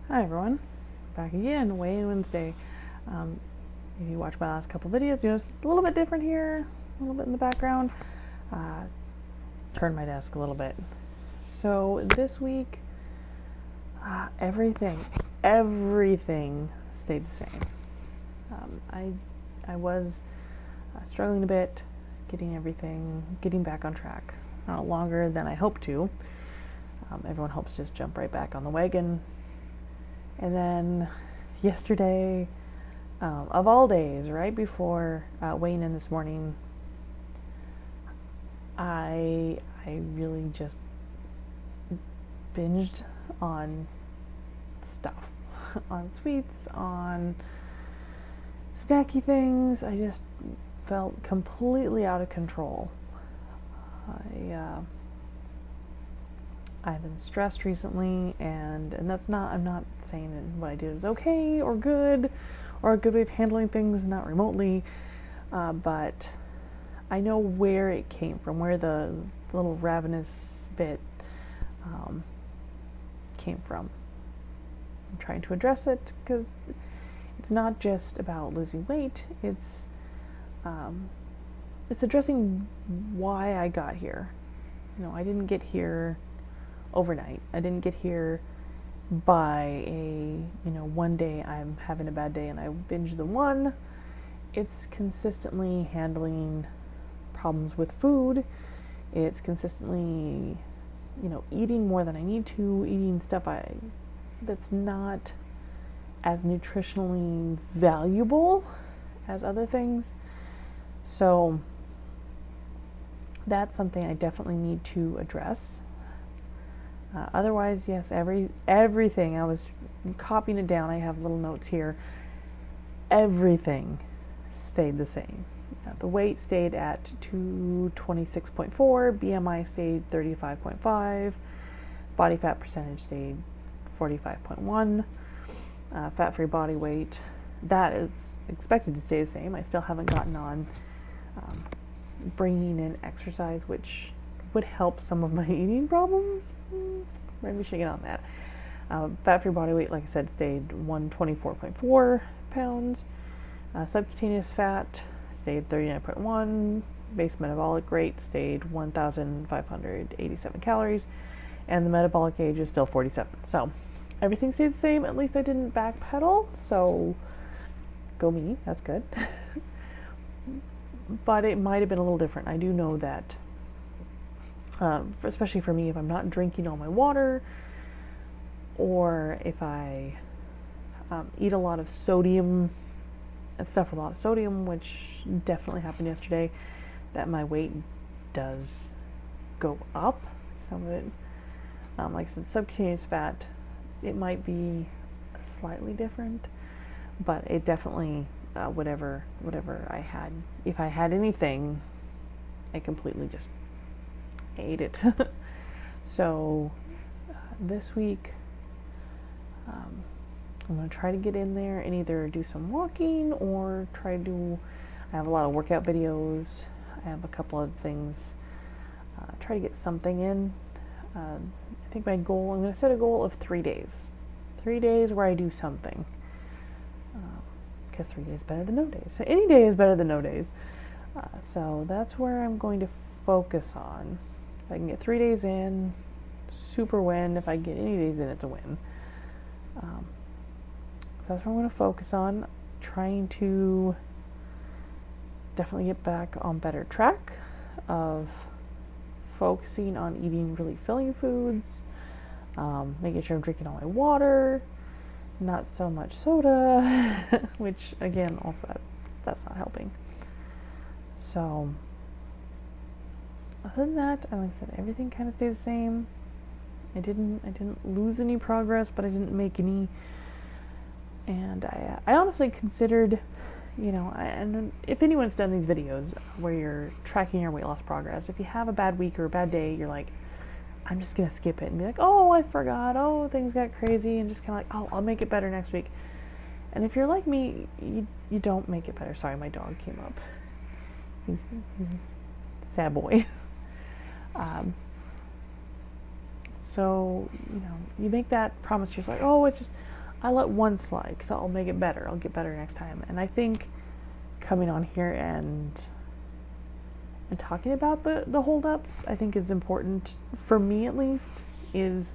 Hi everyone, back again, Weigh-In Wednesday. If you watch my last couple videos, you notice it's a little bit different here, a little bit in the background. Turn my desk a little bit. So this week, everything stayed the same. I was struggling a bit, getting back on track. Not longer than I hoped to. Everyone hopes to just jump right back on the wagon. And then yesterday, of all days, right before weighing in this morning, I really just binged on stuff, on sweets, on snacky things. I just felt completely out of control. I've been stressed recently, and that's not, I'm not saying that what I did is okay or good or a good way of handling things, not remotely, but I know where it came from, where the little ravenous bit came from. I'm trying to address it because it's not just about losing weight, it's addressing why I got here. You know, I didn't get here overnight. I didn't get here by one day I'm having a bad day and I binge the one. It's consistently handling problems with food. It's consistently, eating more than I need to, eating stuff that's not as nutritionally valuable as other things. So that's something I definitely need to address. Otherwise, yes, everything, I was copying it down, I have little notes here, everything stayed the same. The weight stayed at 226.4, BMI stayed 35.5, body fat percentage stayed 45.1, fat-free body weight, that is expected to stay the same. I still haven't gotten on bringing in exercise, which would help some of my eating problems. Maybe we should get on that. Fat-free body weight, like I said, stayed 124.4 pounds. Subcutaneous fat stayed 39.1. Base metabolic rate stayed 1,587 calories. And the metabolic age is still 47. So everything stayed the same. At least I didn't backpedal. So go me. That's good. But it might have been a little different. I do know that especially for me, if I'm not drinking all my water, or if I eat a lot of sodium and stuff with a lot of sodium, which definitely happened yesterday, that my weight does go up. Some of it, like I said, subcutaneous fat, it might be slightly different, but it definitely, whatever I had, if I had anything, I completely just ate it. So this week I'm going to try to get in there and either do some walking or I have a lot of workout videos, I have a couple of things, try to get something in. I think my goal, I'm going to set a goal of 3 days where I do something, because 3 days is better than no days. So any day is better than no days. So that's where I'm going to focus on. If I can get 3 days in, super win. If I get any days in, it's a win. So that's what I'm going to focus on. Trying to definitely get back on better track of focusing on eating really filling foods, making sure I'm drinking all my water, not so much soda, which again, also that's not helping. So other than that, like I said, everything kind of stayed the same. I didn't lose any progress, but I didn't make any. And I honestly considered, and if anyone's done these videos where you're tracking your weight loss progress, if you have a bad week or a bad day, you're like, I'm just gonna skip it and be like, oh, I forgot, oh, things got crazy, and just kind of like, oh, I'll make it better next week. And if you're like me, you don't make it better. Sorry, my dog came up. He's a sad boy. So, you make that promise to yourself, like, oh, it's just, I let one slide because I'll make it better. I'll get better next time. And I think coming on here and talking about the holdups, I think is important, for me at least, is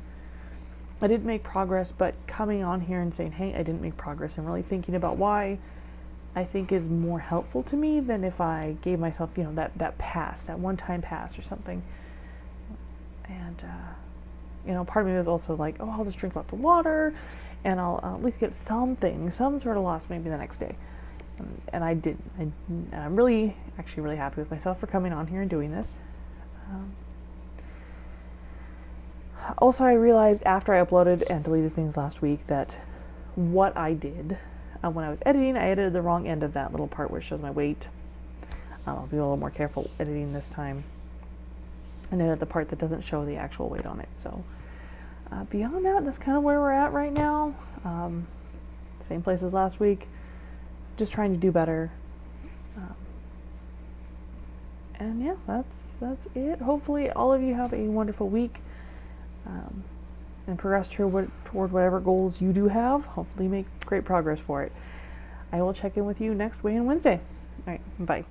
I didn't make progress, but coming on here and saying, hey, I didn't make progress, and really thinking about why, I think is more helpful to me than if I gave myself, that pass, that one-time pass or something. And, part of me was also like, oh, I'll just drink lots of water, and I'll at least get some sort of loss maybe the next day. And I didn't. And I'm really happy with myself for coming on here and doing this. Also, I realized after I uploaded and deleted things last week that what I did when I was editing, I edited the wrong end of that little part where it shows my weight. I'll be a little more careful editing this time and edit the part that doesn't show the actual weight on it. So beyond that, that's kind of where we're at right now. Same place as last week. Just trying to do better. And yeah, that's it. Hopefully all of you have a wonderful week. And progress toward whatever goals you do have. Hopefully make great progress for it. I will check in with you next Wednesday. All right, bye.